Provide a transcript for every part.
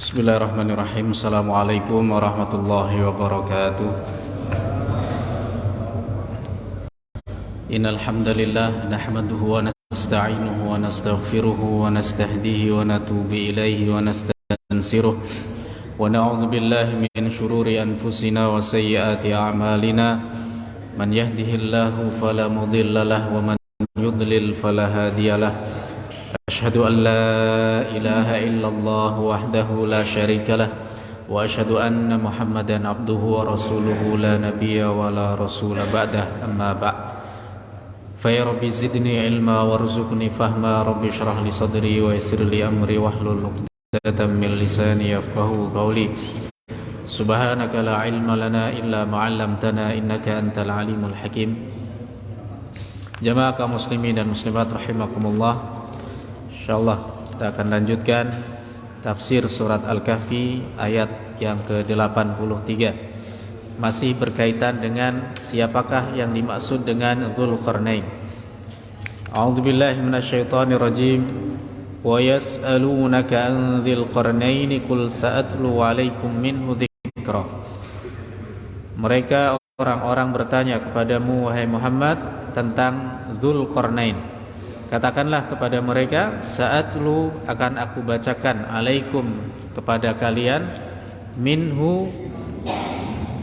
Bismillahirrahmanirrahim. Assalamualaikum warahmatullahi wabarakatuh. Innal hamdalillah nahmaduhu wa nasta'inuhu wa nastaghfiruhu wa nastahdihi wa natubu ilaihi wa nastansiruh wa na'udzu billahi min shururi anfusina wa sayyiati a'malina. Man yahdihillahu fala mudilla lahu wa man yudlil fala hadiyalah. Asyhadu an la ilaha illallah wahdahu la syarika lah wa asyhadu anna Muhammadan abduhu wa rasuluhu la nabiyya wa la rasula ba'dah, amma ba'd. Fa ya rabbi zidni ilma warzuqni fahma, rabbi shrah li sadri wa yassir li amri wahlul 'uqdatam min lisani yafqahu qawli. Subhanaka la ilma lana illa ma 'allamtana innaka antal alimul hakim. Jamaah kaum muslimin dan muslimat rahimakumullah. InsyaAllah kita akan lanjutkan tafsir surat Al-Kahfi ayat yang ke-83. Masih berkaitan dengan siapakah yang dimaksud dengan Dzulqarnain. A'udzubillahi minasyaitonirrajim. Wa yas'alunaka an Dzulqarnain qul sa'atlu 'alaikum minhu dzikra. Mereka orang-orang bertanya kepadamu wahai Muhammad tentang Dzulqarnain. Katakanlah kepada mereka, sa'atlu akan aku bacakan alaikum kepada kalian minhu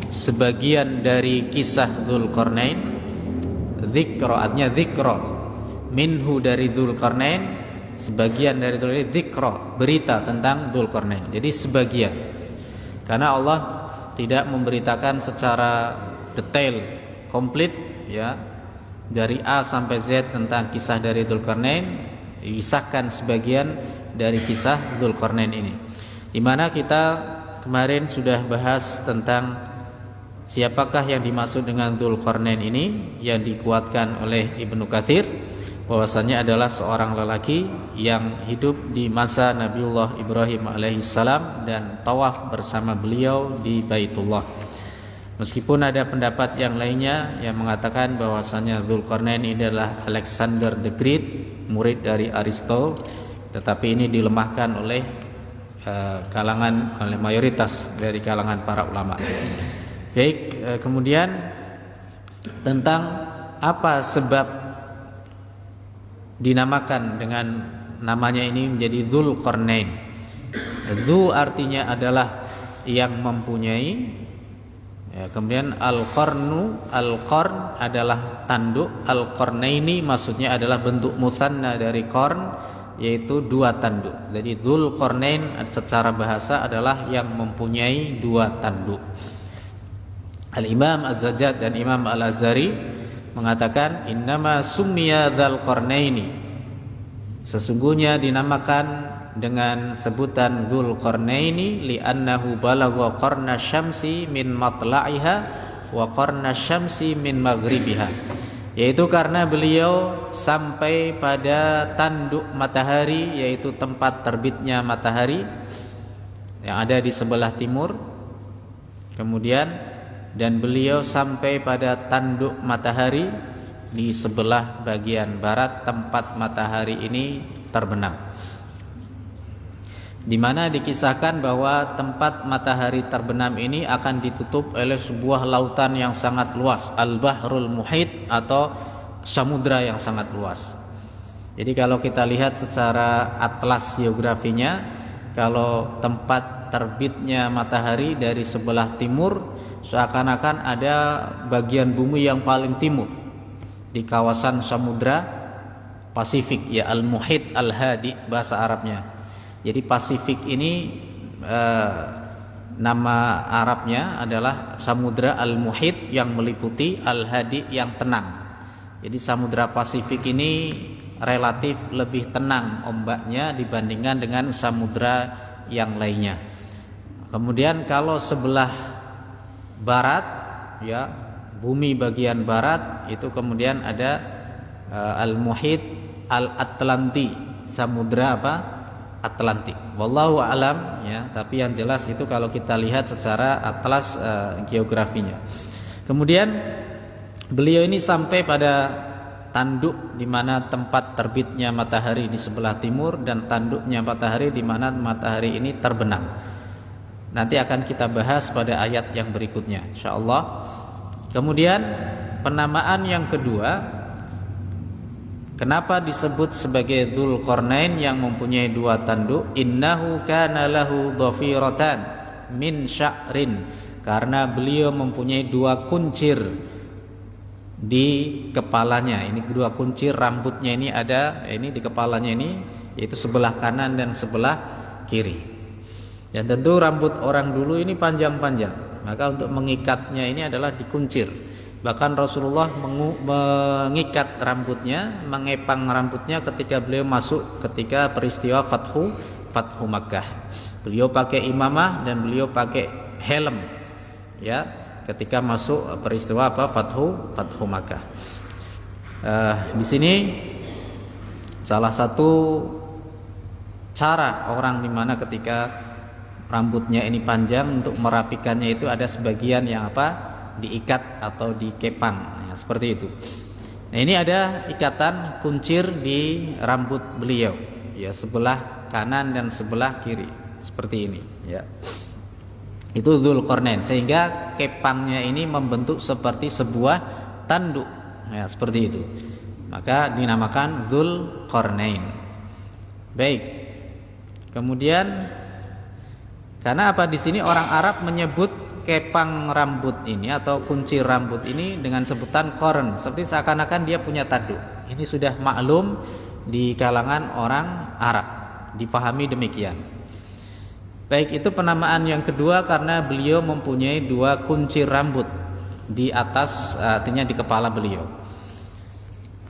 sebagian dari kisah Dzulqarnain. Dzikra artinya dzikra. Minhu dari Dzulqarnain, sebagian dari Dzulqarnain, dzikra berita tentang Dzulqarnain. Jadi sebagian. Karena Allah tidak memberitakan secara detail, komplit ya. Dari A sampai Z tentang kisah dari Dzulqarnain, disahkan sebagian dari kisah Dzulqarnain ini. Di mana kita kemarin sudah bahas tentang siapakah yang dimaksud dengan Dzulqarnain ini, yang dikuatkan oleh Ibnu Katsir bahwasanya adalah seorang lelaki yang hidup di masa Nabiullah Ibrahim alaihissalam dan tawaf bersama beliau di Baitullah. Meskipun ada pendapat yang lainnya yang mengatakan bahwasanya Dzulqarnain ini adalah Alexander the Great, murid dari Aristo, tetapi ini dilemahkan oleh oleh mayoritas dari kalangan para ulama. Baik, kemudian tentang apa sebab dinamakan dengan namanya ini menjadi Dzulqarnain. Dzu artinya adalah yang mempunyai. Ya, kemudian al-qarnu, al-qarn adalah tanduk, al-qarnaini maksudnya adalah bentuk mutsanna dari qarn, yaitu dua tanduk. Jadi Dzulqarnain secara bahasa adalah yang mempunyai dua tanduk. Al-Imam Az-Zajjaj dan Imam Al-Azhari mengatakan innama summiya dzalqarnaini, sesungguhnya dinamakan dengan sebutan Dzulqarnaini li'annahu balagha qarna syamsi min matla'iha wa qarna syamsi min maghribiha, yaitu karena beliau sampai pada tanduk matahari, yaitu tempat terbitnya matahari yang ada di sebelah timur. Kemudian dan beliau sampai pada tanduk matahari di sebelah bagian barat tempat matahari ini terbenam, di mana dikisahkan bahwa tempat matahari terbenam ini akan ditutup oleh sebuah lautan yang sangat luas, Al-Bahrul Muhit atau samudra yang sangat luas. Jadi kalau kita lihat secara atlas geografinya, kalau tempat terbitnya matahari dari sebelah timur, seakan-akan ada bagian bumi yang paling timur di kawasan samudra Pasifik, ya Al-Muhit Al-Hadi bahasa Arabnya. Jadi Pasifik ini nama Arabnya adalah Samudra Al-Muhit yang meliputi, Al-Hadi yang tenang. Jadi Samudra Pasifik ini relatif lebih tenang ombaknya dibandingkan dengan samudra yang lainnya. Kemudian kalau sebelah barat, ya bumi bagian barat itu kemudian ada Al-Muhit Al-Atlanti, samudra apa? Atlantik. Wallahu a'lam ya, tapi yang jelas itu kalau kita lihat secara atlas geografinya. Kemudian beliau ini sampai pada tanduk di mana tempat terbitnya matahari di sebelah timur dan tanduknya matahari di mana matahari ini terbenam. Nanti akan kita bahas pada ayat yang berikutnya insyaallah. Kemudian penamaan yang kedua, kenapa disebut sebagai Dzulqarnain yang mempunyai dua tanduk? Innahu kana lahu dhafiratan min sya'rin, karena beliau mempunyai dua kuncir di kepalanya. Ini dua kuncir rambutnya ini ada ini di kepalanya ini, yaitu sebelah kanan dan sebelah kiri. Dan tentu rambut orang dulu ini panjang-panjang, maka untuk mengikatnya ini adalah dikuncir. Bahkan Rasulullah mengikat rambutnya, mengepang rambutnya ketika beliau masuk ketika peristiwa Fathu Makkah. Beliau pakai imamah dan beliau pakai helm, ya, ketika masuk peristiwa Fathu Makkah. Di sini salah satu cara orang dimana ketika rambutnya ini panjang untuk merapikannya itu ada sebagian yang diikat atau dikepang, ya, seperti itu. Nah, ini ada ikatan kuncir di rambut beliau, ya, sebelah kanan dan sebelah kiri seperti ini, ya. Itu Dzulqarnain, sehingga kepangnya ini membentuk seperti sebuah tanduk, ya, seperti itu. Maka dinamakan Dzulqarnain. Baik. Kemudian karena apa, di sini orang Arab menyebut kepang rambut ini atau kuncir rambut ini dengan sebutan qarn, seperti seakan-akan dia punya tanduk. Ini sudah maklum di kalangan orang Arab, dipahami demikian. Baik, itu penamaan yang kedua karena beliau mempunyai dua kuncir rambut di atas, artinya di kepala beliau.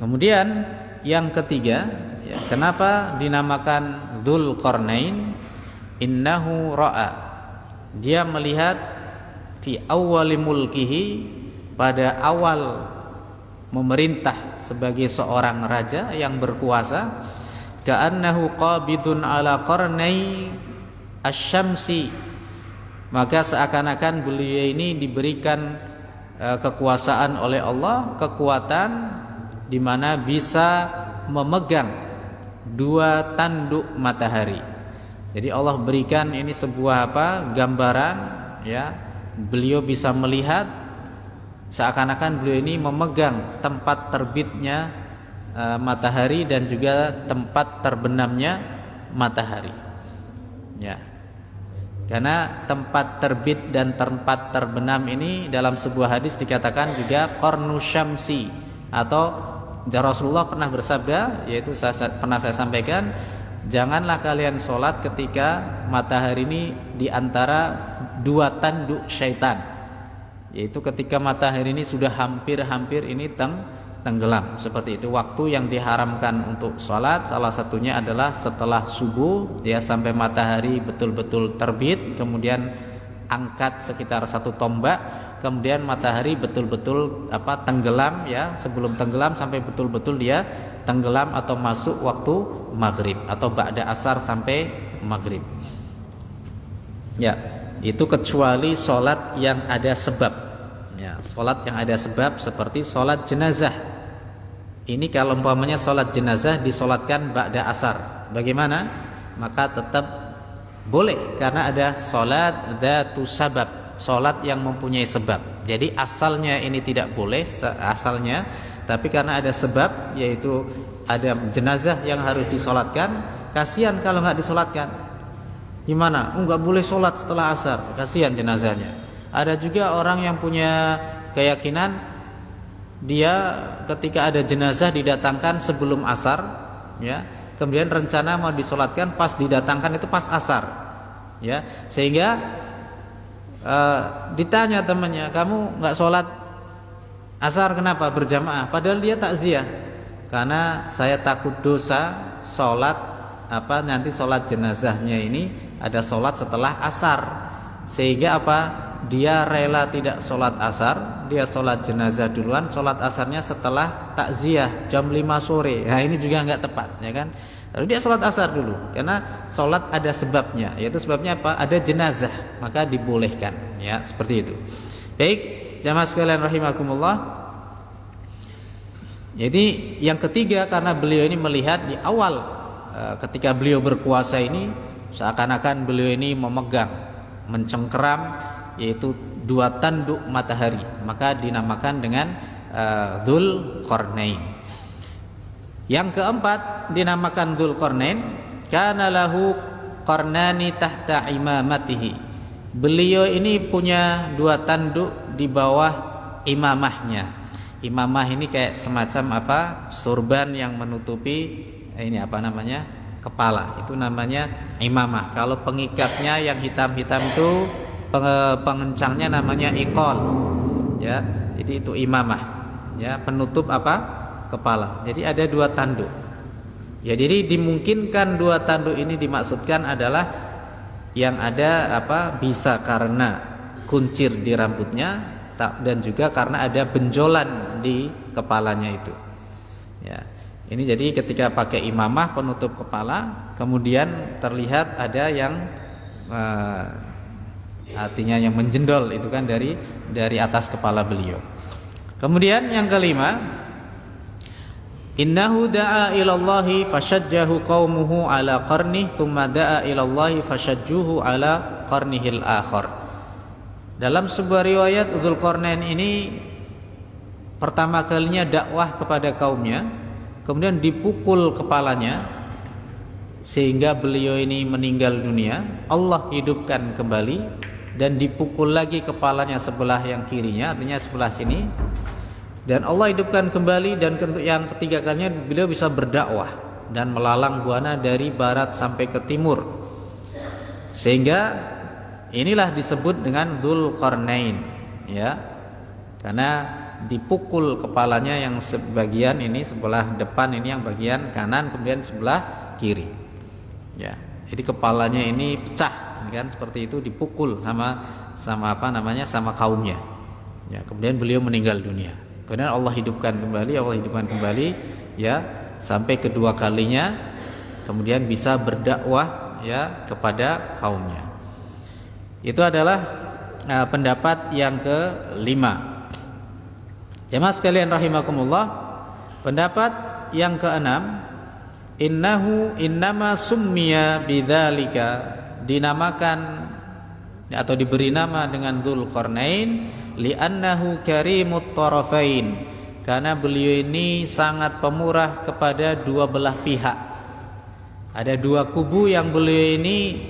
Kemudian yang ketiga, ya, kenapa dinamakan Dzulqarnain? Innahu ra'a, dia melihat fi awwali mulkihi, pada awal memerintah sebagai seorang raja yang berkuasa, ka'annahu qabidun ala qarnai asy-syamsi, maka seakan-akan beliau ini diberikan kekuasaan oleh Allah, kekuatan di mana bisa memegang dua tanduk matahari. Jadi Allah berikan ini sebuah gambaran, ya. Beliau bisa melihat seakan-akan beliau ini memegang tempat terbitnya matahari dan juga tempat terbenamnya matahari. Ya. Karena tempat terbit dan tempat terbenam ini dalam sebuah hadis dikatakan juga qarnu syamsi, atau Rasulullah pernah bersabda, yaitu pernah saya sampaikan, janganlah kalian sholat ketika matahari ini di antara dua tanduk syaitan, yaitu ketika matahari ini sudah hampir ini tenggelam. Seperti itu waktu yang diharamkan untuk sholat, salah satunya adalah setelah subuh, ya, sampai matahari betul-betul terbit, kemudian angkat sekitar satu tombak, kemudian matahari betul-betul tenggelam, ya, sebelum tenggelam sampai betul-betul dia tenggelam atau masuk waktu maghrib atau ba'da asar sampai maghrib. Ya, itu kecuali sholat yang ada sebab. Ya, sholat yang ada sebab seperti sholat jenazah. Ini kalau umpamanya sholat jenazah disolatkan ba'da asar, bagaimana? Maka tetap boleh karena ada sholat dzatu sabab, sholat yang mempunyai sebab. Jadi asalnya ini tidak boleh asalnya, tapi karena ada sebab, yaitu ada jenazah yang harus disolatkan. Kasihan kalau nggak disolatkan. Gimana? Nggak boleh sholat setelah asar, kasihan jenazahnya. Ada juga orang yang punya keyakinan dia ketika ada jenazah didatangkan sebelum asar, ya, kemudian rencana mau disolatkan pas didatangkan itu pas asar, ya, sehingga ditanya temannya, kamu nggak sholat asar kenapa berjamaah? Padahal dia takziah, karena saya takut dosa sholat nanti sholat jenazahnya ini ada sholat setelah asar, sehingga dia rela tidak sholat asar, dia sholat jenazah duluan, sholat asarnya setelah takziah jam 5 sore. Nah ini juga nggak tepat, ya kan? Lalu dia sholat asar dulu, karena sholat ada sebabnya, yaitu sebabnya ada jenazah, maka dibolehkan, ya, seperti itu. Baik, jamaah sekalian rahimakumullah. Jadi yang ketiga, karena beliau ini melihat di awal ketika beliau berkuasa ini seakan-akan beliau ini memegang mencengkeram, yaitu 2 tanduk matahari, maka dinamakan dengan Dzulqarnain. Yang keempat dinamakan Dzulqarnain, kana lahu qarnani tahta imamatihi. Beliau ini punya 2 tanduk di bawah imamahnya. Imamah ini kayak semacam surban yang menutupi ini kepala. Itu namanya imamah. Kalau pengikatnya yang hitam-hitam itu pengencangnya namanya iqal. Ya, jadi itu imamah. Ya, penutup kepala. Jadi ada 2 tanduk. Ya, jadi dimungkinkan 2 tanduk ini dimaksudkan adalah yang ada bisa karena kuncir di rambutnya, dan juga karena ada benjolan di kepalanya itu. Ya, ini jadi ketika pakai imamah penutup kepala, kemudian terlihat ada yang artinya yang menjendol itu kan dari atas kepala beliau. Kemudian yang kelima, innahu da'a ilallahi fashajjahu qaumuhu ala qarnih thumma da'a ilallahi fashajjuhu ala qarnihil akhar. Dalam sebuah riwayat, Dzulqarnain ini pertama kalinya dakwah kepada kaumnya, kemudian dipukul kepalanya sehingga beliau ini meninggal dunia. Allah hidupkan kembali dan dipukul lagi kepalanya sebelah yang kirinya, artinya sebelah sini. Dan Allah hidupkan kembali, dan yang ketiga kalinya beliau bisa berdakwah dan melalang buana dari barat sampai ke timur. Sehingga inilah disebut dengan Dzulqarnain, ya, karena dipukul kepalanya yang sebagian ini sebelah depan, ini yang bagian kanan, kemudian sebelah kiri. Ya, jadi kepalanya ini pecah, kan seperti itu, dipukul sama kaumnya. Ya, kemudian beliau meninggal dunia. Kemudian Allah hidupkan kembali, ya, sampai kedua kalinya, kemudian bisa berdakwah, ya, kepada kaumnya. Itu adalah pendapat yang kelima. Jemaah sekalian rahimakumullah, pendapat yang keenam, innama summiya bidzalika, dinamakan atau diberi nama dengan Dzulqarnain li'annahu karimut tarafain, karena beliau ini sangat pemurah kepada 2 belah pihak. Ada 2 kubu yang beliau ini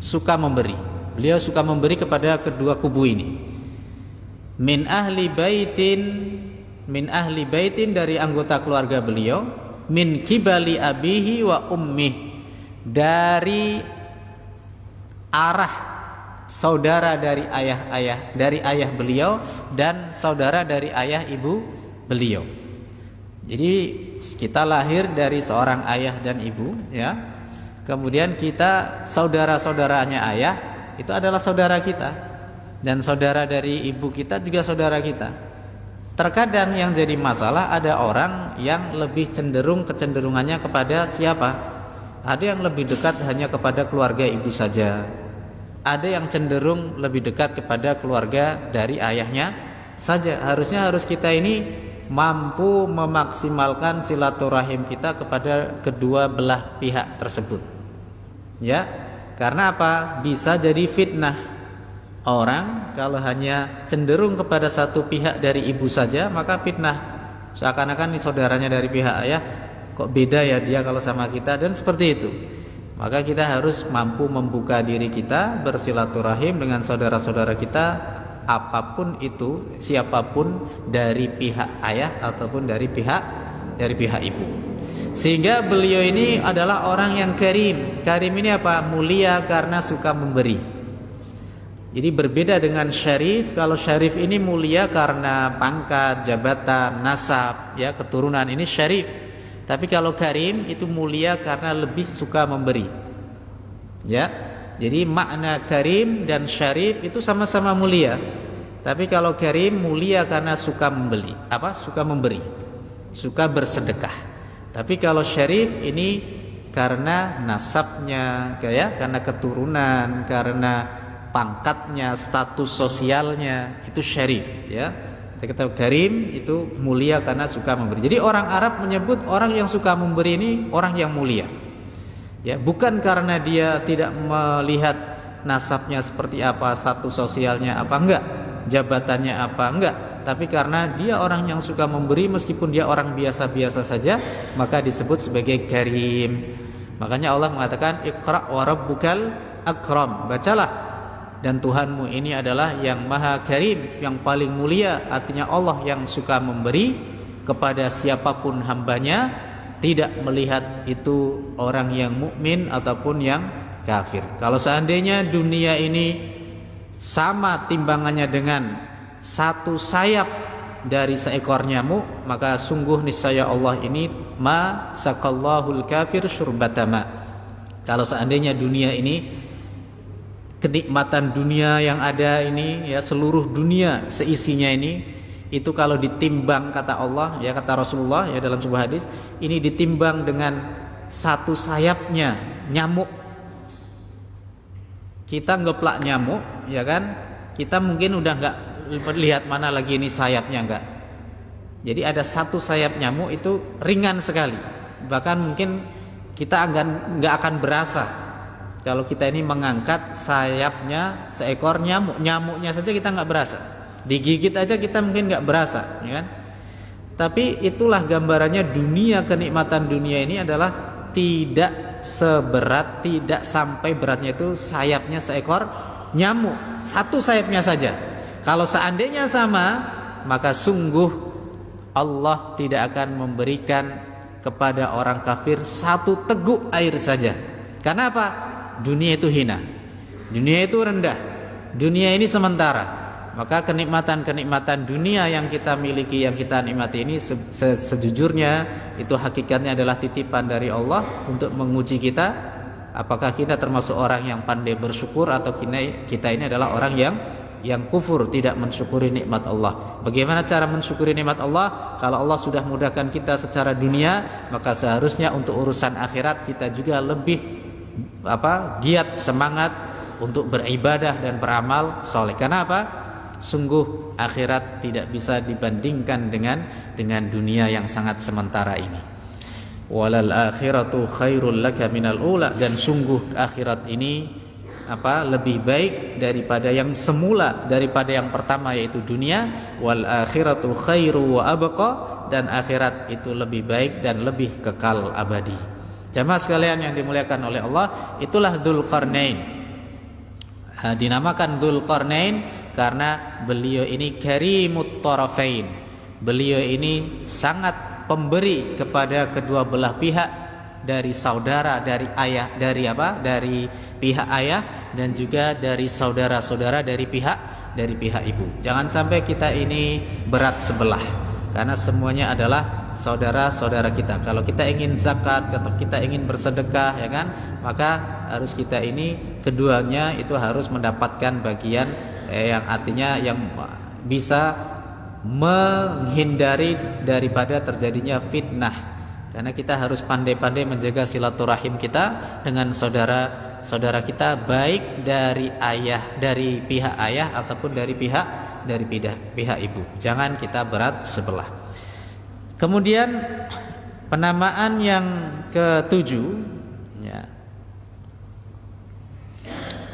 suka memberi. Beliau suka memberi kepada kedua kubu ini. Min ahli baitin dari anggota keluarga beliau, min kibali abihi wa ummih, dari arah saudara dari ayah beliau dan saudara dari ayah ibu beliau. Jadi kita lahir dari seorang ayah dan ibu, ya. Kemudian kita saudara-saudaranya ayah itu adalah saudara kita, dan saudara dari ibu kita juga saudara kita. Terkadang yang jadi masalah, ada orang yang lebih kecenderungannya kepada siapa? Ada yang lebih dekat hanya kepada keluarga ibu saja. Ada yang cenderung lebih dekat kepada keluarga dari ayahnya saja. Harus kita ini mampu memaksimalkan silaturahim kita kepada kedua belah pihak tersebut. Ya, karena apa? Bisa jadi fitnah. Orang kalau hanya cenderung kepada satu pihak dari ibu saja, maka fitnah. Seakan-akan ini saudaranya dari pihak ayah, kok beda ya dia kalau sama kita, dan seperti itu. Maka kita harus mampu membuka diri kita, bersilaturahim dengan saudara-saudara kita, apapun itu, siapapun dari pihak ayah ataupun dari pihak ibu. Sehingga beliau ini adalah orang yang karim. Karim ini apa? Mulia karena suka memberi. Jadi berbeda dengan syarif. Kalau syarif ini mulia karena pangkat, jabatan, nasab, ya, keturunan, ini syarif. Tapi kalau karim itu mulia karena lebih suka memberi. Ya. Jadi makna karim dan syarif itu sama-sama mulia. Tapi kalau karim mulia karena suka memberi, suka bersedekah. Tapi kalau syarif ini karena nasabnya, karena keturunan, karena pangkatnya, status sosialnya, itu syarif, ya. Kita tahu karim itu mulia karena suka memberi. Jadi orang Arab menyebut orang yang suka memberi ini orang yang mulia. Ya, bukan karena dia tidak melihat nasabnya seperti apa, status sosialnya apa, enggak, jabatannya apa, enggak, tapi karena dia orang yang suka memberi meskipun dia orang biasa-biasa saja, maka disebut sebagai karim. Makanya Allah mengatakan Iqra wa rabbukal akram, bacalah, dan Tuhanmu ini adalah yang maha karim, yang paling mulia. Artinya Allah yang suka memberi kepada siapapun hambanya, tidak melihat itu orang yang mukmin ataupun yang kafir. Kalau seandainya dunia ini sama timbangannya dengan satu sayap dari seekor nyamuk, maka sungguh niscaya Allah ini ma sakallahul kafir syurbatama. Kalau seandainya dunia ini, kenikmatan dunia yang ada ini, ya, seluruh dunia seisinya ini, itu kalau ditimbang, kata Allah, ya, kata Rasulullah, ya, dalam sebuah hadis, ini ditimbang dengan satu sayapnya nyamuk. Kita ngeplak nyamuk, ya kan, kita mungkin udah nggak lihat mana lagi ini sayapnya, enggak. Jadi ada satu sayap nyamuk itu ringan sekali, bahkan mungkin kita nggak akan berasa kalau kita ini mengangkat sayapnya seekor nyamuk. Nyamuknya saja kita nggak berasa, digigit aja kita mungkin nggak berasa, ya kan? Tapi itulah gambarannya dunia, kenikmatan dunia ini adalah tidak seberat, tidak sampai beratnya itu sayapnya seekor nyamuk, satu sayapnya saja. Kalau seandainya sama, maka sungguh Allah tidak akan memberikan kepada orang kafir satu teguk air saja. Karena apa? Dunia itu hina, dunia itu rendah, dunia ini sementara. Maka kenikmatan-kenikmatan dunia yang kita miliki, yang kita nikmati ini sejujurnya itu hakikatnya adalah titipan dari Allah untuk menguji kita, apakah kita termasuk orang yang pandai bersyukur atau kita ini adalah orang yang kufur, tidak mensyukuri nikmat Allah. Bagaimana cara mensyukuri nikmat Allah? Kalau Allah sudah mudahkan kita secara dunia, maka seharusnya untuk urusan akhirat kita juga lebih giat, semangat untuk beribadah dan beramal soleh. Karena apa? Sungguh akhirat tidak bisa dibandingkan dengan dunia yang sangat sementara ini. Walal akhiratu khairul laka minal ula, dan sungguh akhirat ini lebih baik daripada yang semula, daripada yang pertama yaitu dunia. Wal akhiratu khairu wa abqa, dan akhirat itu lebih baik dan lebih kekal abadi. Jamaah sekalian yang dimuliakan oleh Allah, itulah Dzulqarnain. Dinamakan Dzulqarnain karena beliau ini karimut tarafain. Beliau ini sangat pemberi kepada kedua belah pihak, dari saudara, dari ayah, dari pihak ayah, dan juga dari saudara-saudara dari pihak ibu. Jangan sampai kita ini berat sebelah, karena semuanya adalah saudara-saudara kita. Kalau kita ingin zakat, atau kita ingin bersedekah, ya kan, maka harus kita ini keduanya itu harus mendapatkan bagian yang artinya yang bisa menghindari daripada terjadinya fitnah. Karena kita harus pandai-pandai menjaga silaturahim kita dengan saudara-saudara kita, baik dari pihak ayah ataupun dari pihak ibu. Jangan kita berat sebelah. Kemudian penamaan yang ketujuh, ya.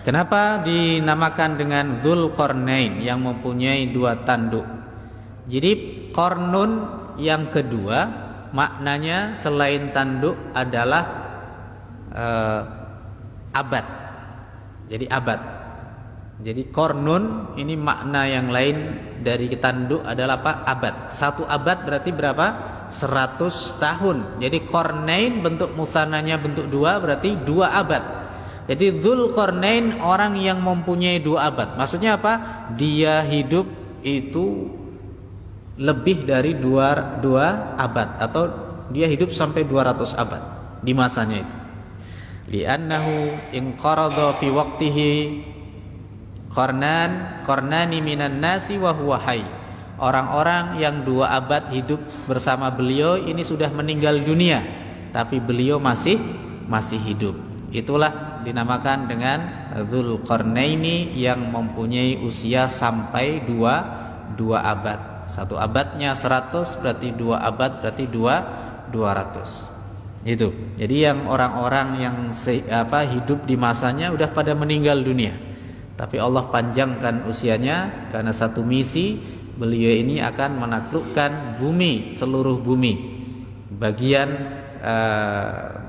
Kenapa dinamakan dengan Dzulqarnain, yang mempunyai dua tanduk? Jadi Qarnun yang kedua maknanya selain tanduk adalah abad. Jadi abad. Jadi Qarnun ini makna yang lain dari tanduk adalah abad. Satu abad berarti berapa? 100 tahun. Jadi Qarnain bentuk musananya bentuk dua, berarti 2 abad. Jadi Dzulqarnain orang yang mempunyai 2 abad. Maksudnya apa? Dia hidup itu lebih dari 2 abad, atau dia hidup sampai 200 abad di masanya itu. Li'annahu inqarada fi waqtihi qarnani minan nasi wa huwa hayy. Orang-orang yang 2 abad hidup bersama beliau ini sudah meninggal dunia, tapi beliau masih hidup. Itulah dinamakan dengan Dzulqarnaini, yang mempunyai usia sampai 2 abad. 1 abadnya 100, berarti 2 abad berarti 200. Itu. Jadi yang orang-orang yang hidup di masanya udah pada meninggal dunia. Tapi Allah panjangkan usianya karena satu misi, beliau ini akan menaklukkan bumi, seluruh bumi, bagian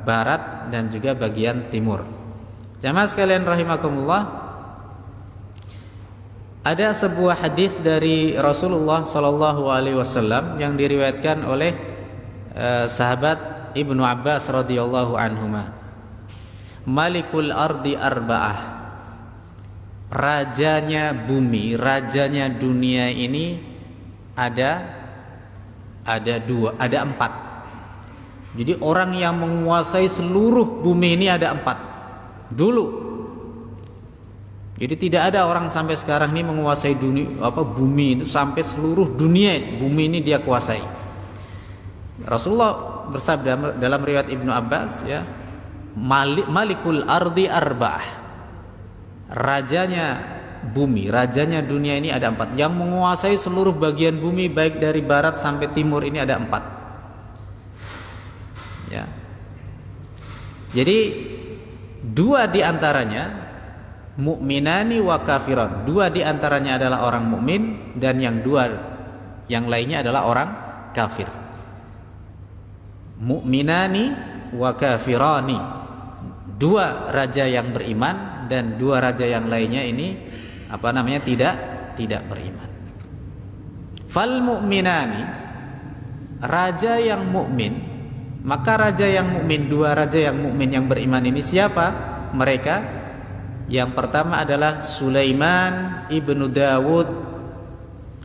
barat dan juga bagian timur. Jamaah sekalian rahimakumullah, ada sebuah hadis dari Rasulullah sallallahu alaihi wasallam yang diriwayatkan oleh sahabat Ibnu Abbas radhiyallahu anhuma. Malikul ardi arba'ah. Rajanya bumi, rajanya dunia ini ada empat. Jadi orang yang menguasai seluruh bumi ini ada empat. Dulu. Jadi tidak ada orang sampai sekarang ini menguasai bumi itu sampai seluruh dunia bumi ini dia kuasai. Rasulullah bersabda dalam riwayat Ibnu Abbas, ya, Malikul ardi arba'ah. Rajanya bumi, rajanya dunia ini ada empat. Yang menguasai seluruh bagian bumi baik dari barat sampai timur ini ada empat. Ya. Jadi dua di antaranya mukminani wa kafiran. Dua di antaranya adalah orang mukmin dan yang lainnya adalah orang kafir. Mukminani wa kafirani. Dua raja yang beriman dan dua raja yang lainnya ini tidak beriman. Fal mukminani, raja yang mukmin, maka raja yang mukmin, dua raja yang mukmin yang beriman ini siapa? Mereka yang pertama adalah Sulaiman ibnu Dawud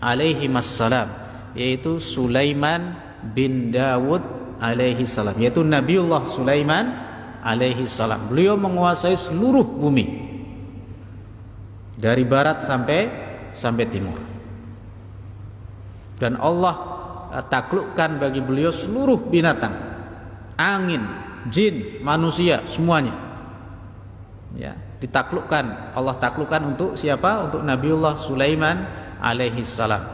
alaihi wassalam, yaitu Sulaiman bin Dawud alaihi salam, yaitu Nabiullah Sulaiman alaihi salam. Beliau menguasai seluruh bumi dari barat sampai timur. Dan Allah taklukkan bagi beliau seluruh binatang, angin, jin, manusia, semuanya. Ya, ditaklukkan. Allah taklukkan untuk siapa? Untuk Nabiullah Sulaiman alaihi salam.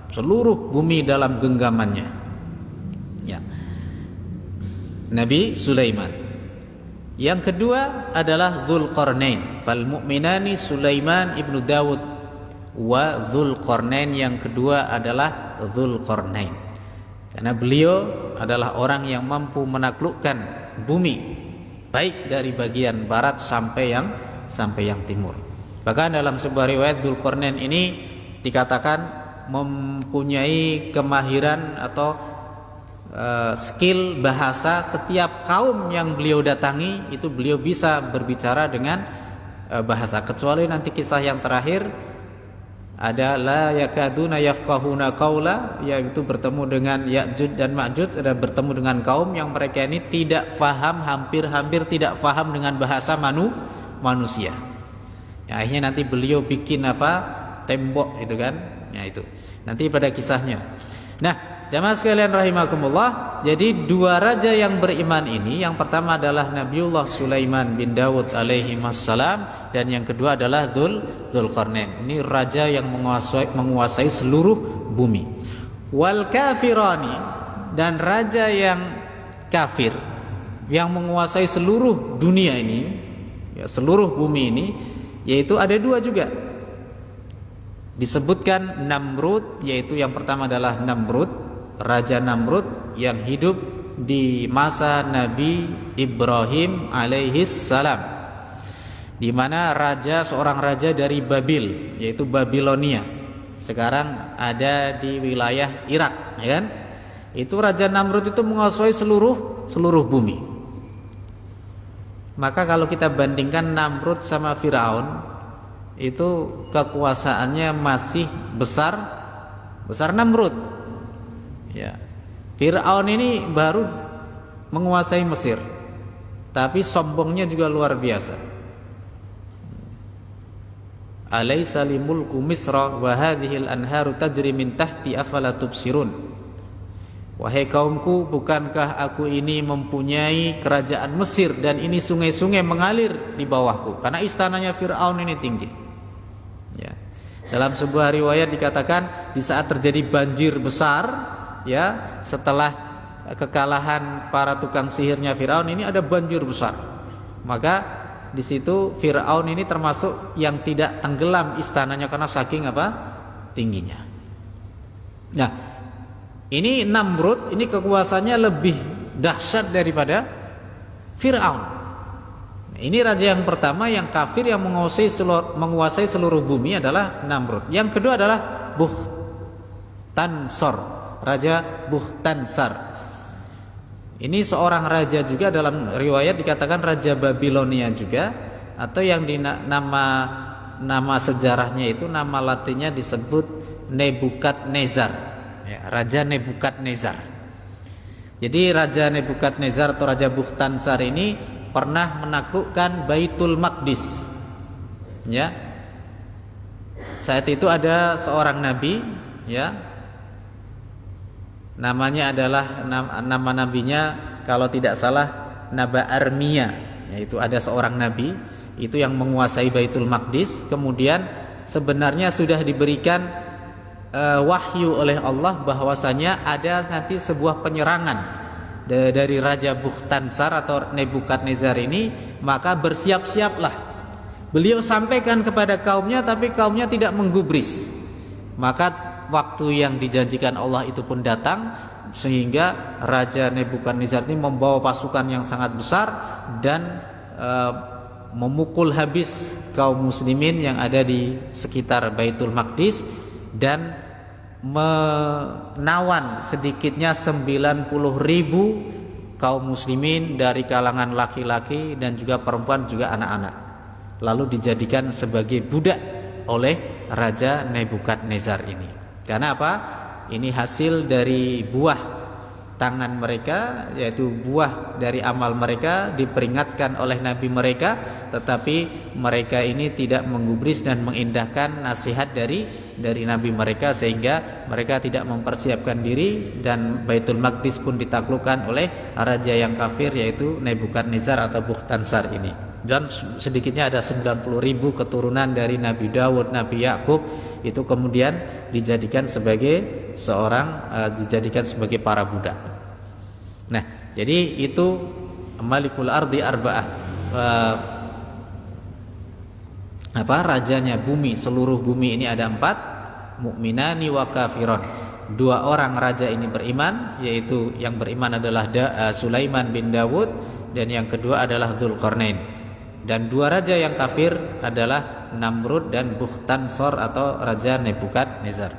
Seluruh bumi dalam genggamannya. Ya. Nabi Sulaiman. Yang kedua adalah Dzulqarnain. Fal mu'minani Sulaiman ibnu Dawud wa Dzulqarnain. Yang kedua adalah Dzulqarnain. Karena beliau adalah orang yang mampu menaklukkan bumi baik dari bagian barat sampai yang timur. Bahkan dalam sebuah riwayat Dzulqarnain ini dikatakan mempunyai kemahiran atau skill bahasa. Setiap kaum yang beliau datangi itu beliau bisa berbicara dengan bahasa, kecuali nanti kisah yang terakhir ada la yakaduna yafqahuna qaula, yaitu bertemu dengan Ya'juj dan Ma'juj, ada bertemu dengan kaum yang mereka ini tidak faham, hampir tidak faham dengan bahasa manusia. Ya, akhirnya nanti beliau bikin tembok itu kan. Ya, itu nanti pada kisahnya. Nah, jamaah sekalian rahimakumullah, jadi dua raja yang beriman ini, yang pertama adalah Nabiullah Sulaiman bin Dawud alaihi wassalam, dan yang kedua adalah Dzulqarnain. Ini raja yang menguasai seluruh bumi. Wal kafirani, dan raja yang kafir yang menguasai seluruh dunia ini, ya, seluruh bumi ini, yaitu ada dua juga. Disebutkan Namrud, yaitu yang pertama adalah Namrud, Raja Namrud yang hidup di masa Nabi Ibrahim alaihis salam, di mana seorang raja dari Babil, yaitu Babilonia, sekarang ada di wilayah Irak, ya kan? Itu Raja Namrud itu menguasai seluruh bumi. Maka kalau kita bandingkan Namrud sama Firaun, itu kekuasaannya masih besar Namrud. Ya. Firaun ini baru menguasai Mesir, tapi sombongnya juga luar biasa. Alaysa limulku Misra wa hadhil anharu tajri min tahti afala tubsirun. Wahai kaumku, bukankah aku ini mempunyai kerajaan Mesir dan ini sungai-sungai mengalir di bawahku? Karena istananya Firaun ini tinggi. Ya. Dalam sebuah riwayat dikatakan di saat terjadi banjir besar, ya, setelah kekalahan para tukang sihirnya Firaun ini ada banjir besar. Maka di situ Firaun ini termasuk yang tidak tenggelam istananya karena saking tingginya. Nah, ini Namrud ini kekuasaannya lebih dahsyat daripada Firaun. Nah, ini raja yang pertama yang kafir yang menguasai seluruh bumi adalah Namrud. Yang kedua adalah Bukhtansar, Raja Bukhtansar. Ini seorang raja juga, dalam riwayat dikatakan Raja Babilonia juga, atau yang nama sejarahnya itu nama latinnya disebut Nebukadnezar, ya, Raja Nebukadnezar. Jadi Raja Nebukadnezar atau Raja Bukhtansar ini pernah menaklukkan Baitul Maqdis. Ya. Saat itu ada seorang nabi, ya. Namanya adalah nama nabinya kalau tidak salah Naba Armia, yaitu ada seorang nabi itu yang menguasai Baitul Maqdis. Kemudian sebenarnya sudah diberikan wahyu oleh Allah bahwasanya ada nanti sebuah penyerangan dari Raja Bukhtansar atau Nebukadnezar ini, maka bersiap-siaplah. Beliau sampaikan kepada kaumnya, tapi kaumnya tidak menggubris. Maka waktu yang dijanjikan Allah itu pun datang, sehingga Raja Nebukadnezar ini membawa pasukan yang sangat besar dan memukul habis kaum muslimin yang ada di sekitar Baitul Maqdis dan menawan sedikitnya 90.000 kaum muslimin dari kalangan laki-laki dan juga perempuan juga anak-anak, lalu dijadikan sebagai budak oleh Raja Nebukadnezar ini. Karena apa? Ini hasil dari buah tangan mereka, yaitu buah dari amal mereka, diperingatkan oleh nabi mereka, tetapi mereka ini tidak menggubris dan mengindahkan nasihat dari nabi mereka, sehingga mereka tidak mempersiapkan diri dan Baitul Maqdis pun ditaklukkan oleh raja yang kafir, yaitu Nebukadnezar atau Bukhtansar ini. Dan sedikitnya ada 90.000 keturunan dari Nabi Daud, Nabi Yakub itu kemudian dijadikan sebagai dijadikan sebagai para budak. Nah, jadi itu Malikul Ardi Arba'ah, rajanya bumi, seluruh bumi ini ada 4, mukminani wa kafiron. 2 orang raja ini beriman, yaitu yang beriman adalah Sulaiman bin Dawud, dan yang kedua adalah Dzulqarnain. Dan 2 raja yang kafir adalah Namrud dan Bukhtansar atau Raja Nebukadnezar.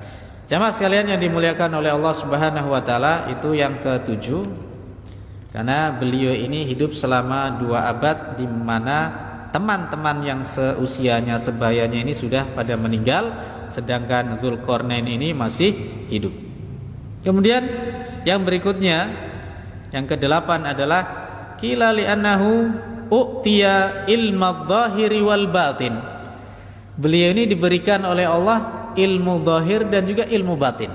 Jamaah sekalian yang dimuliakan oleh Allah Subhanahu wa taala, itu yang ke-7. Karena beliau ini hidup selama 2 abad, di mana teman-teman yang seusianya, sebayanya ini sudah pada meninggal, sedangkan Dzulqarnain ini masih hidup. Kemudian yang berikutnya, yang ke-8 adalah qila li annahu u'tiya ilma dhahiri wal batin. Beliau ini diberikan oleh Allah ilmu zahir dan juga ilmu batin.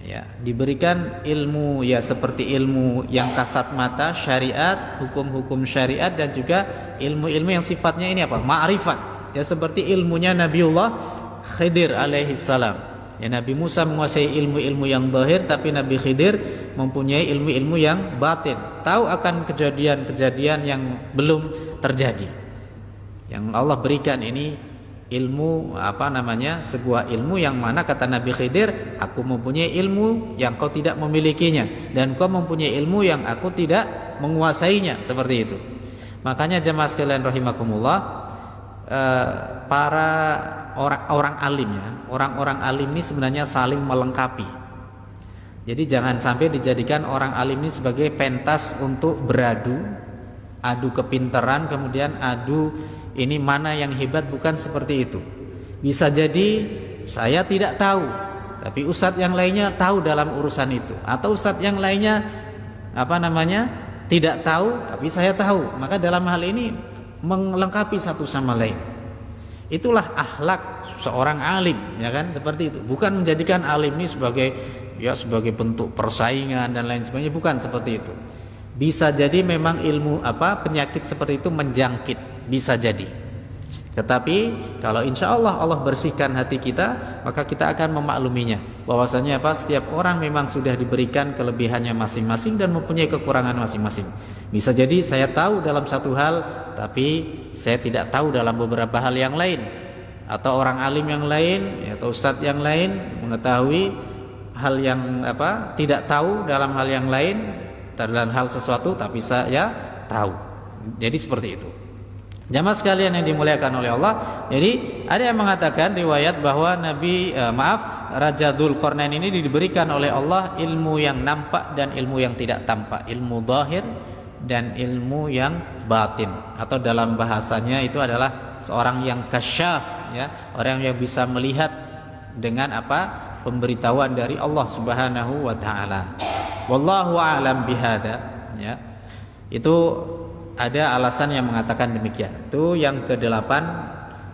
Ya, diberikan ilmu ya seperti ilmu yang kasat mata, syariat, hukum-hukum syariat, dan juga ilmu-ilmu yang sifatnya ini ma'rifat. Ya, seperti ilmunya Nabiullah Khidir alaihi salam. Ya, Nabi Musa menguasai ilmu-ilmu yang zahir, tapi Nabi Khidir mempunyai ilmu-ilmu yang batin, tahu akan kejadian-kejadian yang belum terjadi. Yang Allah berikan ini ilmu sebuah ilmu yang mana kata Nabi Khidir, aku mempunyai ilmu yang kau tidak memilikinya, dan kau mempunyai ilmu yang aku tidak menguasainya, seperti itu. Makanya jemaah sekalian rahimakumullah, para orang alim ya, orang-orang alim ini sebenarnya saling melengkapi. Jadi jangan sampai dijadikan orang alim ini sebagai pentas untuk adu kepintaran, kemudian adu ini mana yang hebat, bukan seperti itu. Bisa jadi saya tidak tahu, tapi ustadz yang lainnya tahu dalam urusan itu, atau ustadz yang lainnya tidak tahu, tapi saya tahu. Maka dalam hal ini melengkapi satu sama lain. Itulah akhlak seorang alim, ya kan, seperti itu. Bukan menjadikan alim ini sebagai bentuk persaingan dan lain sebagainya, bukan seperti itu. Bisa jadi memang ilmu penyakit seperti itu menjangkit, bisa jadi. Tetapi kalau insya Allah Allah bersihkan hati kita, maka kita akan memakluminya. Bahwasanya apa? Setiap orang memang sudah diberikan kelebihannya masing-masing dan mempunyai kekurangan masing-masing. Bisa jadi saya tahu dalam satu hal, tapi saya tidak tahu dalam beberapa hal yang lain. Atau orang alim yang lain, atau ustadz yang lain mengetahui hal yang tidak tahu dalam hal yang lain, dalam hal sesuatu, tapi saya tahu. Jadi seperti itu. Jamaah sekalian yang dimuliakan oleh Allah. Jadi ada yang mengatakan riwayat bahwa Raja Dzulqarnain ini diberikan oleh Allah ilmu yang nampak dan ilmu yang tidak tampak, ilmu zahir dan ilmu yang batin, atau dalam bahasanya itu adalah seorang yang kasyaf, ya, orang yang bisa melihat dengan pemberitahuan dari Allah Subhanahu wa taala. Wallahu a'lam bihada, ya. Itu ada alasan yang mengatakan demikian. Itu yang ke-8.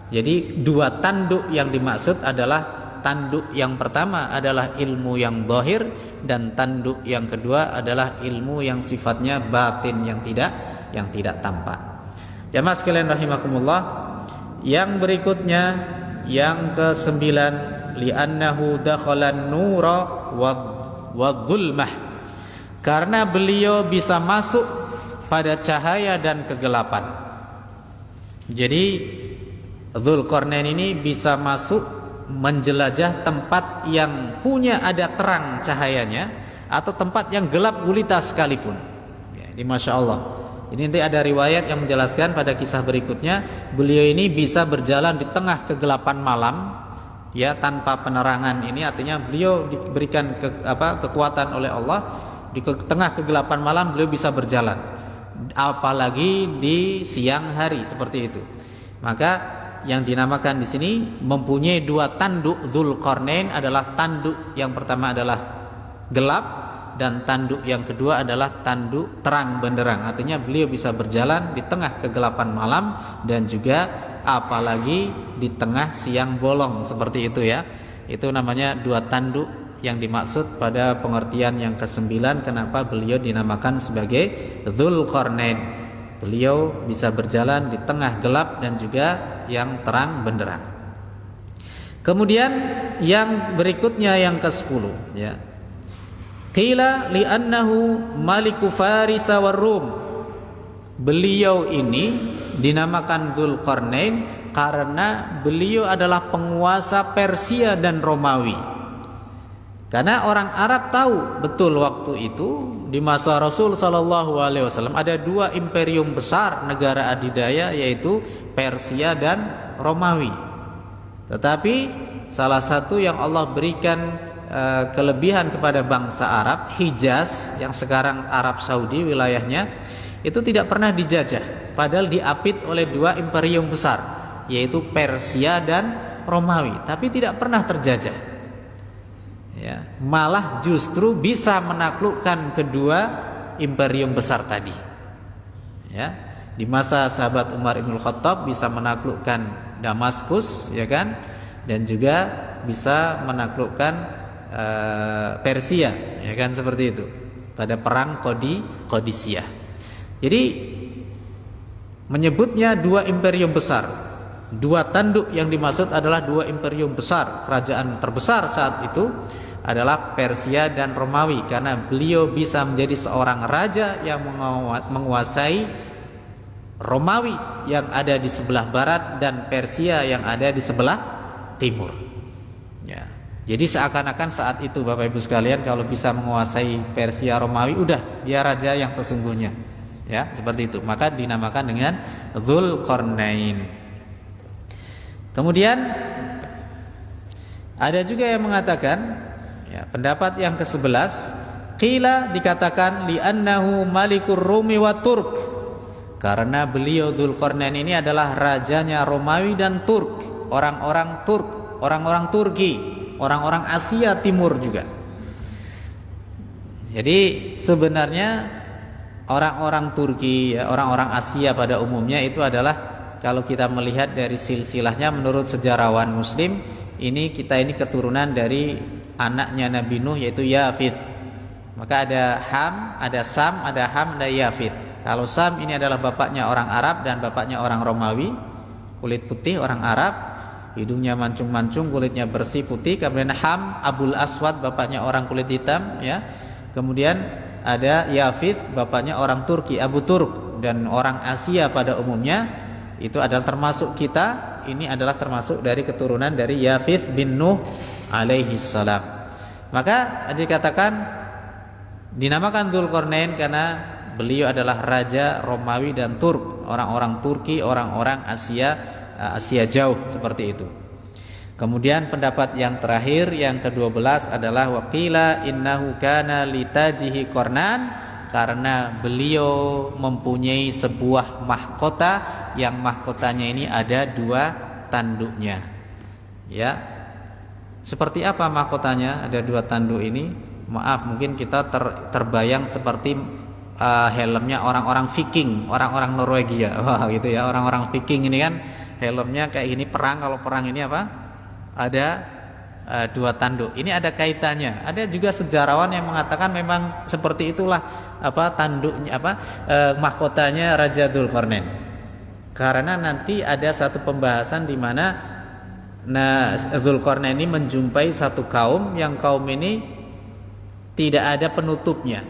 Jadi 2 tanduk yang dimaksud adalah tanduk yang pertama adalah ilmu yang zahir, dan tanduk yang kedua adalah ilmu yang sifatnya batin, yang tidak tampak. Jamaah sekalian rahimakumullah, yang berikutnya yang ke-9, li'annahu dakhalan nura wa dhulmah, karena beliau bisa masuk pada cahaya dan kegelapan. Jadi Dzulqarnain ini bisa masuk menjelajah tempat yang ada terang cahayanya atau tempat yang gelap gulita sekalipun. Jadi Masya Allah. Ini nanti ada riwayat yang menjelaskan pada kisah berikutnya, beliau ini bisa berjalan di tengah kegelapan malam, ya, tanpa penerangan. Ini artinya beliau diberikan kekuatan oleh Allah, di tengah kegelapan malam beliau bisa berjalan, apalagi di siang hari seperti itu. Maka yang dinamakan di sini mempunyai 2 tanduk Dzulqarnain adalah tanduk yang pertama adalah gelap, dan tanduk yang kedua adalah tanduk terang benderang. Artinya beliau bisa berjalan di tengah kegelapan malam dan juga apalagi di tengah siang bolong seperti itu, ya. Itu namanya 2 tanduk yang dimaksud pada pengertian yang ke-9. Kenapa beliau dinamakan sebagai Dzulqarnain? Beliau bisa berjalan di tengah gelap dan juga yang terang benderang. Kemudian yang berikutnya yang ke-10, ya. Qila li'annahu maliku Faris war Rum. Beliau ini dinamakan Dzulqarnain karena beliau adalah penguasa Persia dan Romawi. Karena orang Arab tahu betul waktu itu di masa Rasul sallallahu alaihi wasallam ada 2 imperium besar negara adidaya, yaitu Persia dan Romawi. Tetapi salah satu yang Allah berikan kelebihan kepada bangsa Arab, Hijaz yang sekarang Arab Saudi wilayahnya, itu tidak pernah dijajah, padahal diapit oleh 2 imperium besar, yaitu Persia dan Romawi, tapi tidak pernah terjajah, ya. Malah justru bisa menaklukkan kedua imperium besar tadi, ya. Di masa sahabat Umar Ibn Khattab bisa menaklukkan Damaskus, ya kan, dan juga bisa menaklukkan Persia, ya kan, seperti itu pada perang Qadisiyah. Jadi menyebutnya 2 imperium besar, 2 tanduk yang dimaksud adalah 2 imperium besar. Kerajaan terbesar saat itu adalah Persia dan Romawi, karena beliau bisa menjadi seorang raja yang menguasai Romawi yang ada di sebelah barat dan Persia yang ada di sebelah timur, ya. Jadi seakan-akan saat itu Bapak Ibu sekalian, kalau bisa menguasai Persia Romawi, udah dia raja yang sesungguhnya, ya, seperti itu. Maka dinamakan dengan Dzulqarnain. Kemudian ada juga yang mengatakan, ya, pendapat yang ke-11, qila dikatakan li'annahu malikur Rumi wa Turk, karena beliau Dzulqarnain ini adalah rajanya Romawi dan Turk, orang-orang Turk, orang-orang Turki, orang-orang Asia Timur juga. Jadi sebenarnya orang-orang Turki, ya, orang-orang Asia pada umumnya itu adalah, kalau kita melihat dari silsilahnya menurut sejarawan Muslim, kita ini keturunan dari anaknya Nabi Nuh, yaitu Yafith. Maka ada Ham, ada Sam, ada Ham, ada Yafith. Kalau Sam ini adalah bapaknya orang Arab dan bapaknya orang Romawi, kulit putih orang Arab, hidungnya mancung-mancung, kulitnya bersih putih. Kemudian Ham, Abul Aswad, bapaknya orang kulit hitam, ya. Kemudian ada Yafith, bapaknya orang Turki, Abu Turk, dan orang Asia pada umumnya itu adalah termasuk kita. Ini adalah termasuk dari keturunan dari Yafith bin Nuh alaihi salam. Maka dikatakan dinamakan Dzulqarnain karena beliau adalah raja Romawi dan Turk, orang-orang Turki, orang-orang Asia jauh seperti itu. Kemudian pendapat yang terakhir yang ke-12 adalah waqila innahu kana litajihi qarnan, karena beliau mempunyai sebuah mahkota yang mahkotanya ini ada 2 tanduknya. Ya. Seperti apa mahkotanya? Ada 2 tanduk ini. Maaf, mungkin kita terbayang seperti helmnya orang-orang Viking, orang-orang Norwegia. Wah, gitu ya. Orang-orang Viking ini kan helmnya kayak gini, perang. Kalau perang ini apa? Ada 2 tanduk. Ini ada kaitannya. Ada juga sejarawan yang mengatakan memang seperti itulah tanduknya mahkotanya Raja Dzulqarnain. Karena nanti ada satu pembahasan di mana Dzulqarnain ini menjumpai satu kaum yang kaum ini tidak ada penutupnya.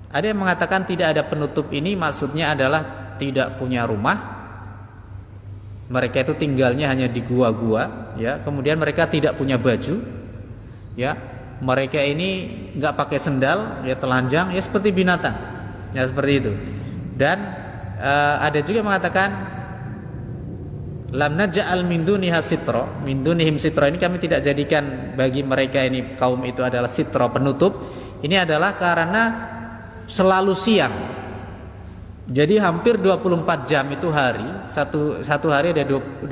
Ada yang mengatakan tidak ada penutup ini maksudnya adalah tidak punya rumah. Mereka itu tinggalnya hanya di gua-gua, ya. Kemudian mereka tidak punya baju, ya. Mereka ini nggak pakai sendal, ya, telanjang, ya seperti binatang, ya seperti itu. Dan ada juga mengatakan lam naj'al min duniha sitra, min dunihim sitra, ini kami tidak jadikan bagi mereka ini kaum itu adalah sitra, penutup. Ini adalah karena selalu siang. Jadi hampir 24 jam itu hari, satu hari ada 24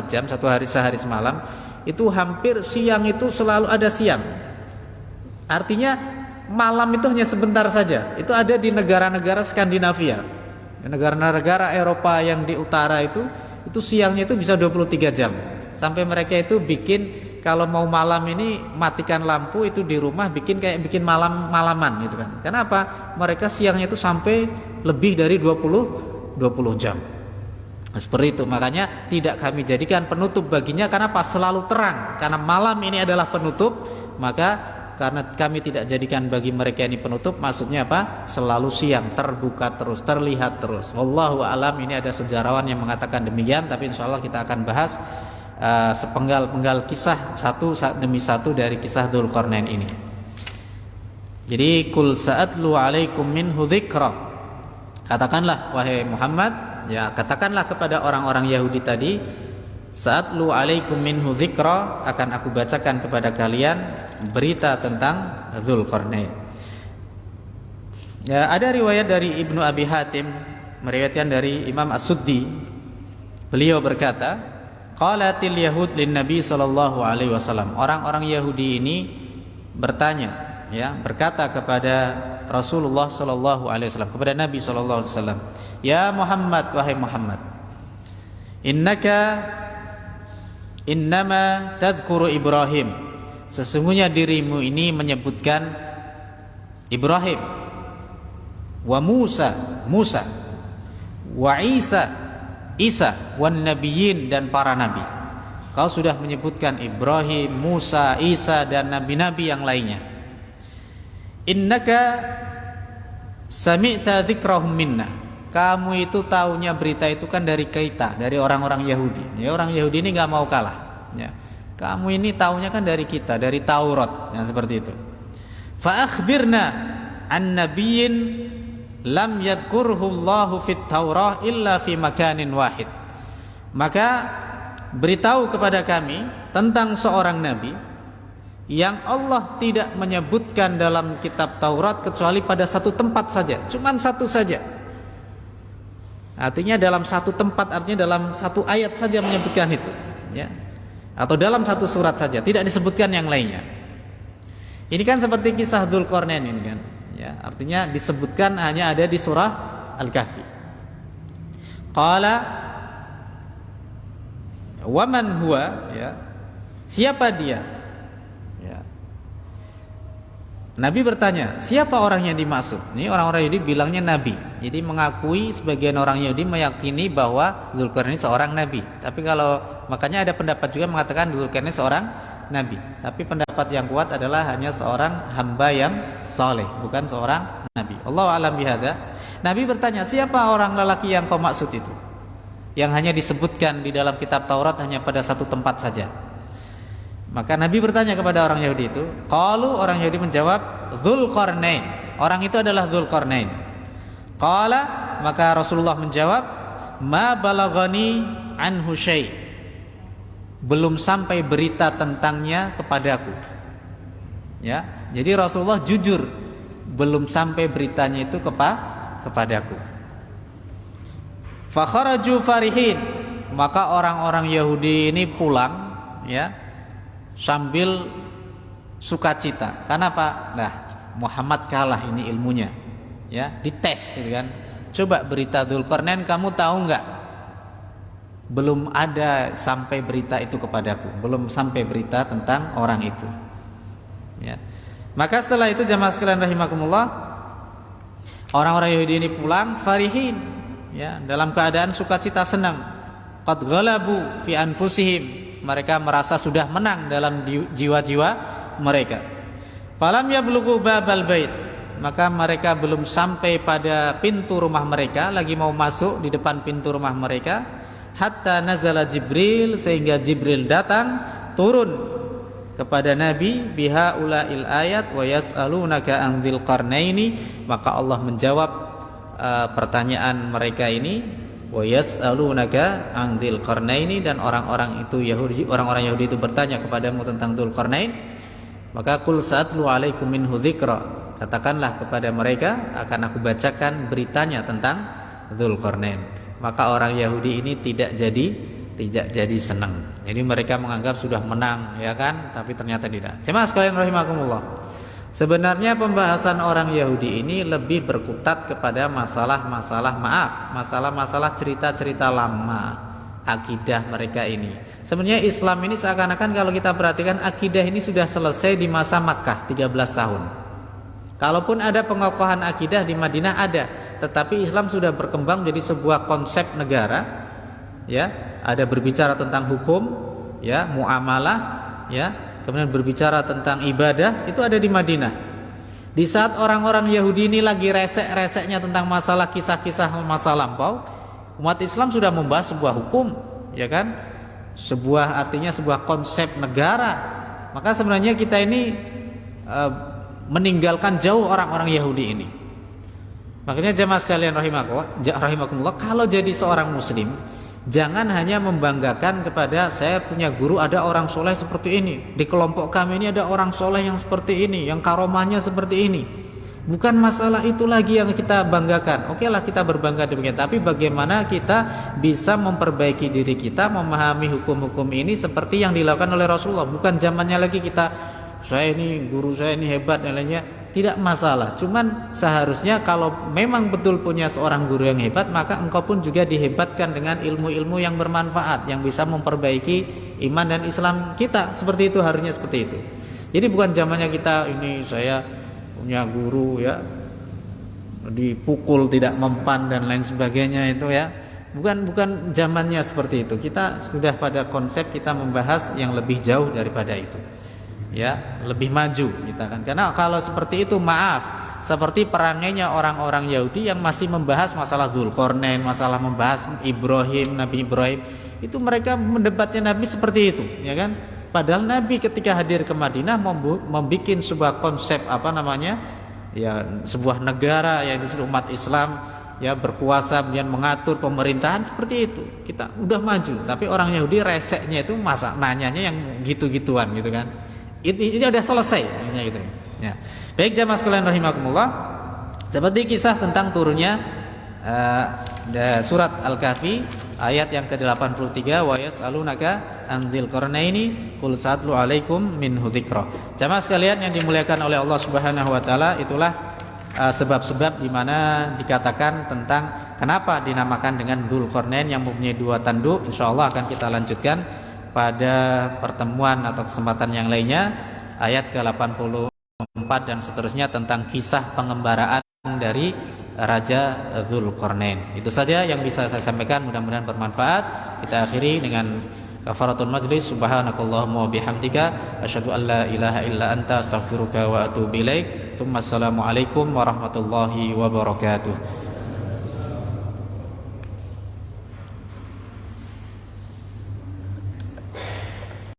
jam, satu hari sehari semalam. Itu hampir siang itu selalu ada siang. Artinya malam itu hanya sebentar saja. Itu ada di negara-negara Skandinavia. Negara-negara Eropa yang di utara itu siangnya itu bisa 23 jam. Sampai mereka itu bikin kalau mau malam ini matikan lampu itu di rumah bikin malaman gitu kan. Kenapa? Mereka siangnya itu sampai lebih dari 20 jam. Nah, seperti itu. Makanya tidak kami jadikan penutup baginya karena pas selalu terang. Karena malam ini adalah penutup, maka karena kami tidak jadikan bagi mereka ini penutup, maksudnya apa? Selalu siang, terbuka terus, terlihat terus. Wallahu a'lam. Ini ada sejarawan yang mengatakan demikian, tapi insyaallah kita akan bahas sepenggal-penggal kisah satu demi satu dari kisah Dzulqarnain ini. Jadi kul sa'atlu 'alaikum minhu dzikra. Katakanlah wahai Muhammad, ya katakanlah kepada orang-orang Yahudi tadi, sa'atlu 'alaikum minhu dzikra, akan aku bacakan kepada kalian berita tentang Dzulqarnain. Ya, ada riwayat dari Ibnu Abi Hatim meriwayatkan dari Imam As-Suddi. Beliau berkata, qalatil yahud lin nabi sallallahu alaihi wasallam. Orang-orang Yahudi ini bertanya, ya, berkata kepada Rasulullah sallallahu alaihi wasallam, kepada Nabi sallallahu alaihi wasallam, "Ya Muhammad, wahai Muhammad, innama tadhkuru Ibrahim." Sesungguhnya dirimu ini menyebutkan Ibrahim, wa Musa, wa Isa, wan nabiyyin, dan para nabi. Kau sudah menyebutkan Ibrahim, Musa, Isa, dan nabi-nabi yang lainnya. Innaka sami'ta dzikrahum minna. Kamu itu taunya berita itu kan dari kita, dari orang-orang Yahudi. Ya, orang Yahudi ini nggak mau kalah. Ya. Kamu ini taunya kan dari kita, dari Taurat, yang seperti itu. Fa akhbirna an nabiyyin lam yadhkurhu Allahu fit Taurah illa fi makanin wahid. Maka beritahu kepada kami tentang seorang nabi yang Allah tidak menyebutkan dalam kitab Taurat kecuali pada satu tempat saja, cuman satu saja. Artinya dalam satu tempat, artinya dalam satu ayat saja menyebutkan itu, ya. Atau dalam satu surat saja, tidak disebutkan yang lainnya. Ini kan seperti kisah Dzulqarnain ini kan. Ya, artinya disebutkan hanya ada di surah Al-Kahfi. Qala wa man huwa, ya. Siapa dia? Ya. Nabi bertanya, siapa orang yang dimaksud? Ini orang-orang Yahudi bilangnya Nabi. Jadi mengakui, sebagian orang Yahudi meyakini bahwa Dzulqarnain seorang Nabi. Tapi kalau, makanya ada pendapat juga mengatakan Dzulqarnain seorang Nabi. Tapi pendapat yang kuat adalah hanya seorang hamba yang saleh, bukan seorang Nabi. Allahu a'lam bihadza. Nabi bertanya, siapa orang lelaki yang kau maksud itu? Yang hanya disebutkan di dalam kitab Taurat hanya pada satu tempat saja. Maka Nabi bertanya kepada orang Yahudi itu, qalu, orang Yahudi menjawab, Dzulqarnain. Orang itu adalah Dzulqarnain. Qala, maka Rasulullah menjawab, ma balaghani anhu syai'. Belum sampai berita tentangnya kepadaku. Ya, jadi Rasulullah jujur, belum sampai beritanya itu kepadaku. Fa kharaju farihin. Maka orang-orang Yahudi ini pulang, ya, sambil sukacita. Kenapa? Nah, Muhammad kalah ini ilmunya, ya, dites, gitu kan. Coba berita Dzulqarnain kamu tahu nggak? Belum ada sampai berita itu kepadaku, belum sampai berita tentang orang itu. Ya. Maka setelah itu jamaah sekalian rahimakumullah, orang-orang Yahudi ini pulang farihin, ya, dalam keadaan sukacita, senang. Qad ghalabu fi anfusihim. Mereka merasa sudah menang dalam jiwa-jiwa mereka. Falam yablughu babal bait. Maka mereka belum sampai pada pintu rumah mereka, lagi mau masuk di depan pintu rumah mereka, hatta nazala Jibril, sehingga Jibril datang turun kepada Nabi, biha ulail ayat wa yas'alunaka an Dzulqarnaini. Maka Allah menjawab pertanyaan mereka ini, wa yas'alunaka an Dzulqarnaini, dan orang-orang Yahudi itu bertanya kepadamu tentang Dzulqarnain. Maka qul sa'atlu 'alaikum minhu dzikra. Katakanlah kepada mereka, akan aku bacakan beritanya tentang Dzulqarnain. Maka orang Yahudi ini tidak jadi senang. Jadi mereka menganggap sudah menang, ya kan? Tapi ternyata tidak. Jemaah sekalian rahimakumullah. Sebenarnya pembahasan orang Yahudi ini lebih berkutat kepada masalah-masalah cerita-cerita lama, akidah mereka ini. Sebenarnya Islam ini seakan-akan kalau kita perhatikan, akidah ini sudah selesai di masa Makkah 13 tahun. Kalaupun ada pengokohan akidah di Madinah ada, tetapi Islam sudah berkembang jadi sebuah konsep negara, ya. Ada berbicara tentang hukum, ya, muamalah, ya. Kemudian berbicara tentang ibadah, itu ada di Madinah. Di saat orang-orang Yahudi ini lagi resek-reseknya tentang masalah kisah-kisah masa lampau, umat Islam sudah membahas sebuah hukum, ya kan? Artinya sebuah konsep negara. Maka sebenarnya kita ini meninggalkan jauh orang-orang Yahudi ini. Makanya jemaah sekalian rahimakumullah, kalau jadi seorang muslim, jangan hanya membanggakan kepada saya punya guru ada orang soleh seperti ini, di kelompok kami ini ada orang soleh yang seperti ini, yang karomahnya seperti ini. Bukan masalah itu lagi yang kita banggakan. Oke lah, kita berbangga demikian, tapi bagaimana kita bisa memperbaiki diri kita, memahami hukum-hukum ini seperti yang dilakukan oleh Rasulullah. Bukan zamannya lagi kita, saya ini guru saya ini hebat dan lainnya. Tidak masalah. Cuman seharusnya kalau memang betul punya seorang guru yang hebat, maka engkau pun juga dihebatkan dengan ilmu-ilmu yang bermanfaat, yang bisa memperbaiki iman dan Islam kita. Seperti itu, harusnya seperti itu. Jadi bukan zamannya kita ini saya punya guru, ya, dipukul tidak mempan dan lain sebagainya, itu ya. Bukan zamannya seperti itu. Kita sudah pada konsep kita membahas yang lebih jauh daripada itu. Ya, lebih maju kita kan. Karena kalau seperti itu, maaf, seperti perangainya orang-orang Yahudi yang masih membahas masalah Dzulqarnain, masalah membahas Ibrahim, Nabi Ibrahim, itu mereka mendebatnya Nabi seperti itu, ya kan? Padahal Nabi ketika hadir ke Madinah membuat sebuah konsep ya, sebuah negara yang disebut umat Islam, ya, berkuasa, kemudian mengatur pemerintahan seperti itu. Kita udah maju, tapi orang Yahudi reseknya itu nanyanya yang gitu-gituan, gitu kan? Ini udah selesai, gitu. Ya. Baik jamaah sekalian rahimakumullah, seperti kisah tentang turunnya surat Al-Kahfi ayat yang ke-83, wa yas'alunaka an Dzulqarnaini qul sa'atlu 'alaikum minhu dzikra. Jamaah sekalian yang dimuliakan oleh Allah Subhanahu wa taala, itulah sebab-sebab di mana dikatakan tentang kenapa dinamakan dengan Dzulqarnain yang mempunyai dua tanduk. Insyaallah akan kita lanjutkan pada pertemuan atau kesempatan yang lainnya. Ayat ke-80 dan seterusnya tentang kisah pengembaraan dari Raja Dzulqarnain. Itu saja yang bisa saya sampaikan, mudah-mudahan bermanfaat. Kita akhiri dengan kafaratul majlis. Subhanakallahumma wa bihamdika asyhadu an la ilaha illa anta astaghfiruka wa atubu ilaik. Assalamualaikum warahmatullahi wabarakatuh.